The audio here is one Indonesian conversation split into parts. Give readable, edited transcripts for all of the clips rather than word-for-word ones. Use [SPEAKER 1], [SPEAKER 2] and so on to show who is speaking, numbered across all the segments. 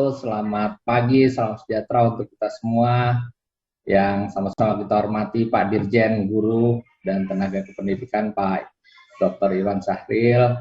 [SPEAKER 1] Selamat pagi, salam sejahtera untuk kita semua yang sama-sama kita hormati Pak Dirjen, Guru, dan Tenaga Kependidikan Pak Dr. Iwan Sahril,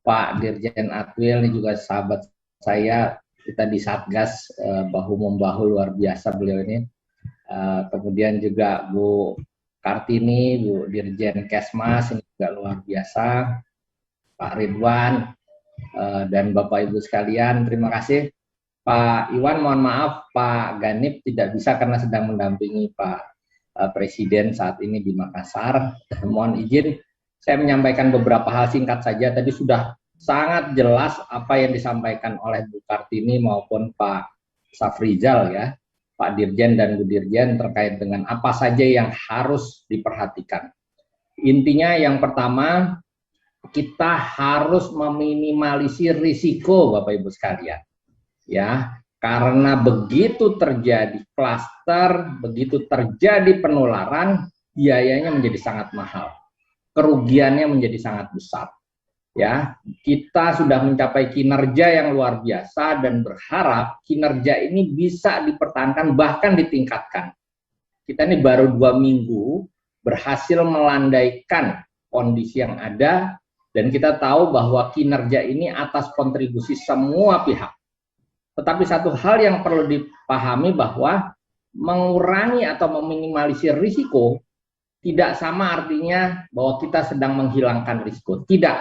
[SPEAKER 1] Pak Dirjen Atwil, ini juga sahabat saya, kita di Satgas bahu-membahu luar biasa beliau ini. Kemudian juga Bu Kartini, Bu Dirjen Kesmas, ini juga luar biasa, Pak Ridwan, dan Bapak Ibu sekalian, terima kasih. Pak Iwan, mohon maaf Pak Ganip tidak bisa karena sedang mendampingi Pak Presiden saat ini di Makassar. Mohon izin, saya menyampaikan beberapa hal singkat saja. Tadi sudah sangat jelas apa yang disampaikan oleh Bu Kartini maupun Pak Safrizal ya, Pak Dirjen dan Bu Dirjen terkait dengan apa saja yang harus diperhatikan. Intinya yang pertama, kita harus meminimalisir risiko Bapak Ibu sekalian. Ya, karena begitu terjadi klaster, begitu terjadi penularan, biayanya menjadi sangat mahal, kerugiannya menjadi sangat besar. Ya, kita sudah mencapai kinerja yang luar biasa dan berharap kinerja ini bisa dipertahankan bahkan ditingkatkan. Kita ini baru 2 minggu berhasil melandaikan kondisi yang ada dan kita tahu bahwa kinerja ini atas kontribusi semua pihak. Tetapi satu hal yang perlu dipahami bahwa mengurangi atau meminimalisir risiko tidak sama artinya bahwa kita sedang menghilangkan risiko. Tidak.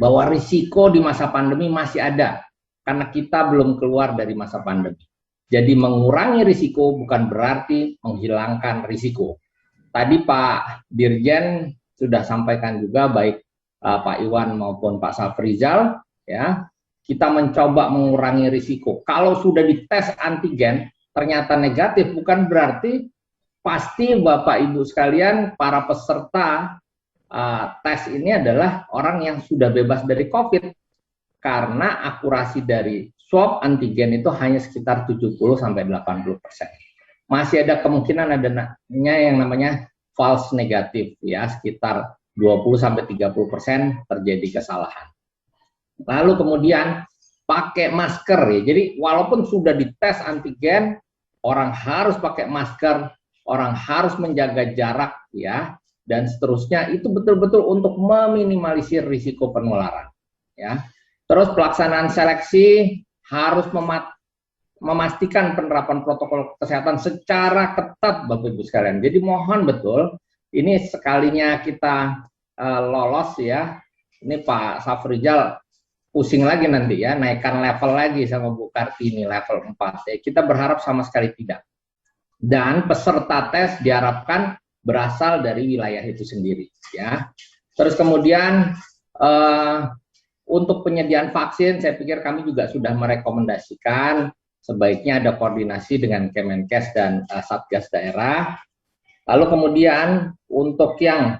[SPEAKER 1] Bahwa risiko di masa pandemi masih ada karena kita belum keluar dari masa pandemi. Jadi mengurangi risiko bukan berarti menghilangkan risiko. Tadi Pak Dirjen sudah sampaikan juga baik Pak Iwan maupun Pak Safrizal ya. Kita mencoba mengurangi risiko. Kalau sudah dites antigen ternyata negatif, bukan berarti pasti Bapak Ibu sekalian para peserta tes ini adalah orang yang sudah bebas dari COVID. Karena akurasi dari swab antigen itu hanya sekitar 70-80%. Masih ada kemungkinan adanya yang namanya false negatif ya, sekitar 20-30% terjadi kesalahan. Lalu kemudian pakai masker ya. Jadi walaupun sudah dites antigen, orang harus pakai masker, orang harus menjaga jarak ya, dan seterusnya. Itu betul-betul untuk meminimalisir risiko penularan ya. Terus pelaksanaan seleksi harus memastikan penerapan protokol kesehatan secara ketat Bapak Ibu sekalian. Jadi mohon betul ini sekalinya kita lolos ya. Ini Pak Safrizal pusing lagi nanti ya, naikkan level lagi sama Bu Kartini level 4 ya. Kita berharap sama sekali tidak. Dan peserta tes diharapkan berasal dari wilayah itu sendiri ya. Terus kemudian untuk penyediaan vaksin saya pikir kami juga sudah merekomendasikan sebaiknya ada koordinasi dengan Kemenkes dan Satgas daerah. Lalu kemudian untuk yang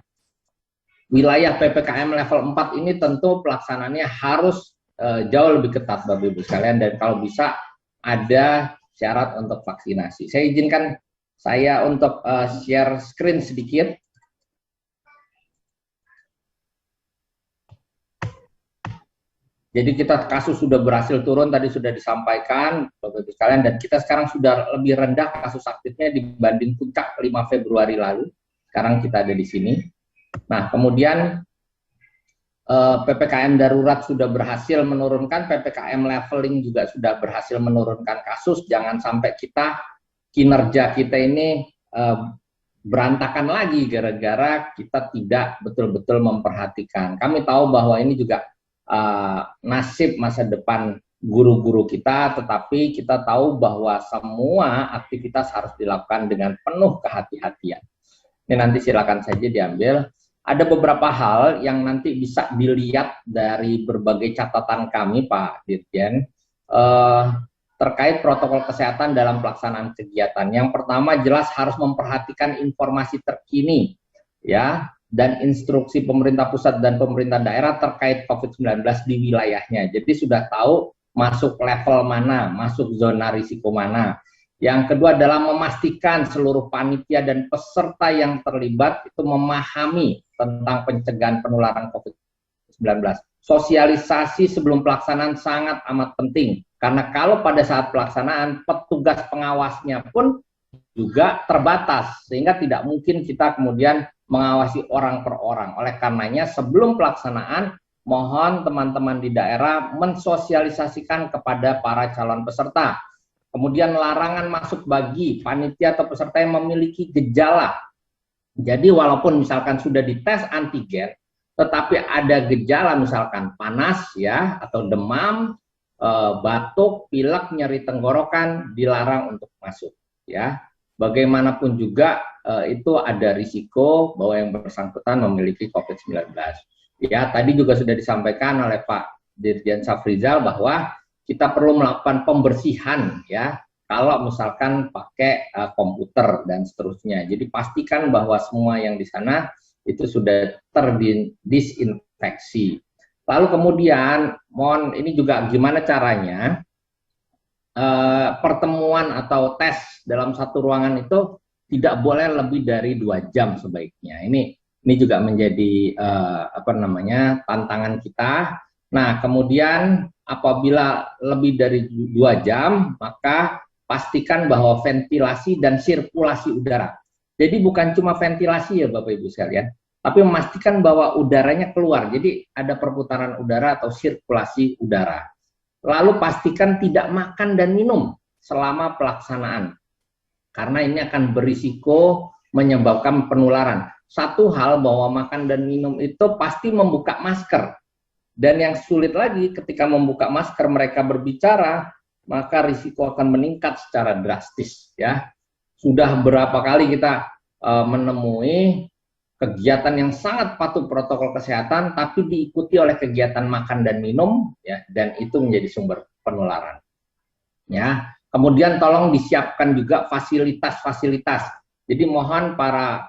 [SPEAKER 1] wilayah PPKM level 4 ini tentu pelaksanaannya harus jauh lebih ketat Bapak Ibu sekalian, dan kalau bisa ada syarat untuk vaksinasi. Saya izinkan saya untuk share screen sedikit. Jadi kita kasus sudah berhasil turun, tadi sudah disampaikan Bapak Ibu sekalian, dan kita sekarang sudah lebih rendah kasus aktifnya dibanding puncak 5 Februari lalu. Sekarang kita ada di sini. Nah, kemudian PPKM darurat sudah berhasil menurunkan, PPKM leveling juga sudah berhasil menurunkan kasus. Jangan sampai kinerja kita ini berantakan lagi gara-gara kita tidak betul-betul memperhatikan. Kami tahu bahwa ini juga nasib masa depan guru-guru kita, tetapi kita tahu bahwa semua aktivitas harus dilakukan dengan penuh kehati-hatian. Ini nanti silakan saja diambil. Ada beberapa hal yang nanti bisa dilihat dari berbagai catatan kami Pak Dirjen terkait protokol kesehatan dalam pelaksanaan kegiatan. Yang pertama jelas harus memperhatikan informasi terkini ya, dan instruksi pemerintah pusat dan pemerintah daerah terkait COVID-19 di wilayahnya. Jadi sudah tahu masuk level mana, masuk zona risiko mana. Yang kedua adalah memastikan seluruh panitia dan peserta yang terlibat itu memahami tentang pencegahan penularan COVID-19. Sosialisasi sebelum pelaksanaan sangat amat penting. Karena kalau pada saat pelaksanaan petugas pengawasnya pun juga terbatas, sehingga tidak mungkin kita kemudian mengawasi orang per orang. Oleh karenanya sebelum pelaksanaan, mohon teman-teman di daerah mensosialisasikan kepada para calon peserta. Kemudian larangan masuk bagi panitia atau peserta yang memiliki gejala. Jadi walaupun misalkan sudah dites antigen, tetapi ada gejala misalkan panas ya, atau demam, batuk, pilek, nyeri tenggorokan, dilarang untuk masuk ya. Bagaimanapun juga itu ada risiko bahwa yang bersangkutan memiliki COVID-19. Ya, tadi juga sudah disampaikan oleh Pak Dirjen Safrizal bahwa kita perlu melakukan pembersihan ya, kalau misalkan pakai komputer dan seterusnya. Jadi pastikan bahwa semua yang di sana itu sudah terdisinfeksi. Lalu kemudian, mohon ini juga gimana caranya pertemuan atau tes dalam satu ruangan itu tidak boleh lebih dari 2 jam sebaiknya. Ini juga menjadi tantangan kita. Nah, kemudian apabila lebih dari 2 jam, maka pastikan bahwa ventilasi dan sirkulasi udara. Jadi bukan cuma ventilasi ya Bapak Ibu sekalian, tapi memastikan bahwa udaranya keluar. Jadi ada perputaran udara atau sirkulasi udara. Lalu pastikan tidak makan dan minum selama pelaksanaan, karena ini akan berisiko menyebabkan penularan. Satu hal bahwa makan dan minum itu pasti membuka masker. Dan yang sulit lagi ketika membuka masker mereka berbicara, maka risiko akan meningkat secara drastis ya. Sudah berapa kali kita menemui kegiatan yang sangat patuh protokol kesehatan tapi diikuti oleh kegiatan makan dan minum ya, dan itu menjadi sumber penularan. Ya, kemudian tolong disiapkan juga fasilitas-fasilitas. Jadi mohon para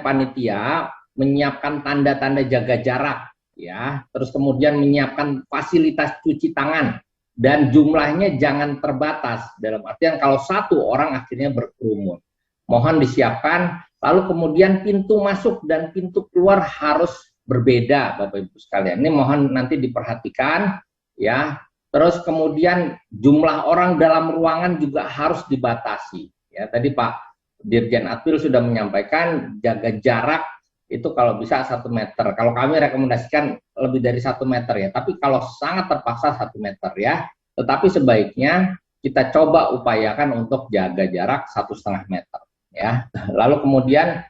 [SPEAKER 1] panitia menyiapkan tanda-tanda jaga jarak ya, terus kemudian menyiapkan fasilitas cuci tangan dan jumlahnya jangan terbatas, dalam artian kalau satu orang akhirnya berkerumun. Mohon disiapkan. Lalu kemudian pintu masuk dan pintu keluar harus berbeda Bapak Ibu sekalian. Ini mohon nanti diperhatikan ya. Terus kemudian jumlah orang dalam ruangan juga harus dibatasi. Ya, tadi Pak Dirjen Atwil sudah menyampaikan jaga jarak itu kalau bisa 1 meter. Kalau kami rekomendasikan lebih dari 1 meter ya. Tapi kalau sangat terpaksa 1 meter ya. Tetapi sebaiknya kita coba upayakan untuk jaga jarak 1,5 meter. Ya, lalu kemudian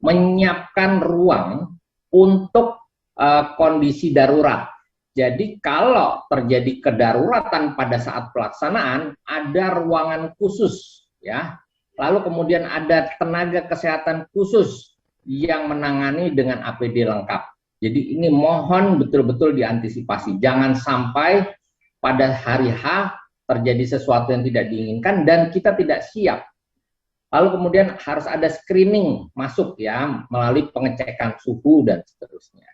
[SPEAKER 1] menyiapkan ruang untuk kondisi darurat. Jadi kalau terjadi kedaruratan pada saat pelaksanaan, ada ruangan khusus, ya. Lalu kemudian ada tenaga kesehatan khusus yang menangani dengan APD lengkap. Jadi ini mohon betul-betul diantisipasi. Jangan sampai pada hari H terjadi sesuatu yang tidak diinginkan dan kita tidak siap. Lalu kemudian harus ada screening masuk ya, melalui pengecekan suhu dan seterusnya.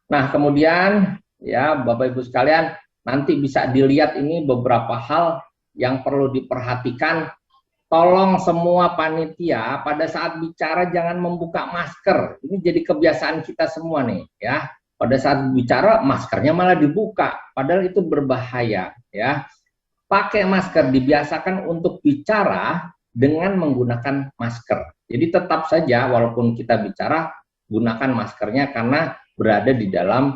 [SPEAKER 1] Nah kemudian ya Bapak Ibu sekalian, nanti bisa dilihat ini beberapa hal yang perlu diperhatikan. Tolong semua panitia pada saat bicara jangan membuka masker. Ini jadi kebiasaan kita semua nih ya. Pada saat bicara maskernya malah dibuka, padahal itu berbahaya ya. Pakai masker, dibiasakan untuk bicara dengan menggunakan masker. Jadi tetap saja walaupun kita bicara gunakan maskernya karena berada di dalam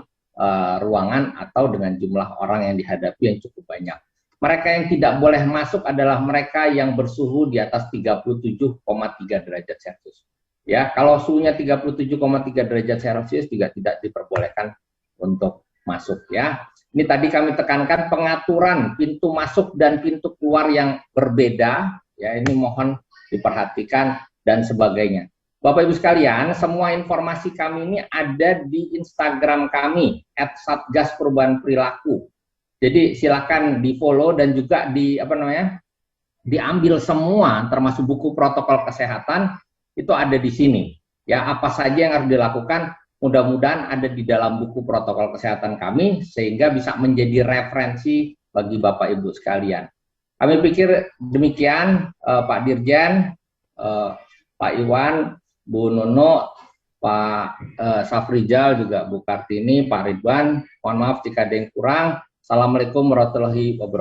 [SPEAKER 1] ruangan atau dengan jumlah orang yang dihadapi yang cukup banyak. Mereka yang tidak boleh masuk adalah mereka yang bersuhu di atas 37,3 derajat Celcius. Ya, kalau suhunya 37,3 derajat Celcius juga tidak diperbolehkan untuk masuk ya. Ini tadi kami tekankan pengaturan pintu masuk dan pintu keluar yang berbeda. Ya, ini mohon diperhatikan dan sebagainya. Bapak Ibu sekalian, semua informasi kami ini ada di Instagram kami @satgasperubahanperilaku. Jadi silakan di-follow dan juga diambil semua termasuk buku protokol kesehatan itu ada di sini. Ya, apa saja yang harus dilakukan mudah-mudahan ada di dalam buku protokol kesehatan kami sehingga bisa menjadi referensi bagi Bapak Ibu sekalian. Kami pikir demikian Pak Dirjen, Pak Iwan, Bu Nono, Pak Safrizal, juga Bu Kartini, Pak Ridwan. Mohon maaf jika ada yang kurang. Assalamualaikum warahmatullahi wabarakatuh.